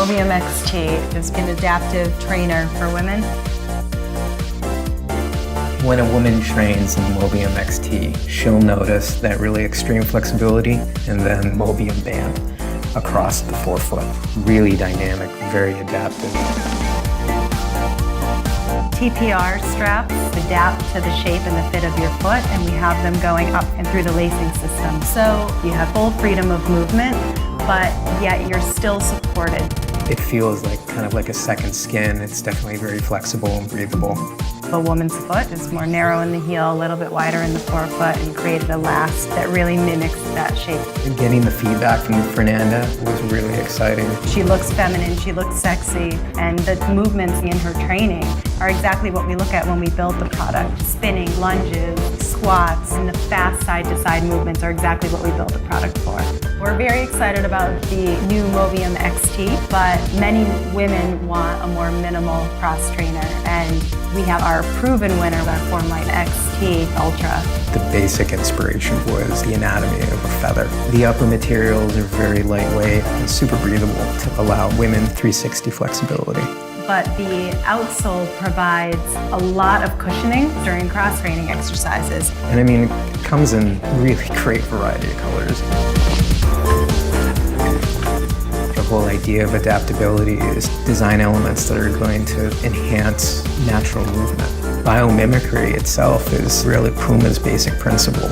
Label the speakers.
Speaker 1: Mobium XT is an adaptive trainer for women.
Speaker 2: When a woman trains in Mobium XT, she'll notice that really extreme flexibility and then Mobium band across the forefoot. Really dynamic, very adaptive.
Speaker 1: TPR straps adapt to the shape and the fit of your foot, and we have them going up and through the lacing system. So you have full freedom of movement, but yet you're still supported.
Speaker 2: It feels like kind of like a second skin. It's definitely very flexible and breathable.
Speaker 1: A woman's foot is more narrow in the heel, a little bit wider in the forefoot, and created a last that really mimics that shape.
Speaker 2: And getting the feedback from Fernanda was really exciting.
Speaker 1: She looks feminine, she looks sexy, and the movements in her training are exactly what we look at when we build the product. Spinning, lunges, squats, and the fast side-to-side movements are exactly what we build the product for. We're very excited about the new Mobium XT, but many women want a more minimal cross trainer, and we have our proven winner, our Formlite XT Ultra.
Speaker 2: The basic inspiration was the anatomy of a feather. The upper materials are very lightweight and super breathable to allow women 360 flexibility.
Speaker 1: But the outsole provides a lot of cushioning during cross-training exercises.
Speaker 2: And I mean, it comes in really great variety of colors. The whole idea of adaptability is design elements that are going to enhance natural movement. Biomimicry itself is really Puma's basic principle.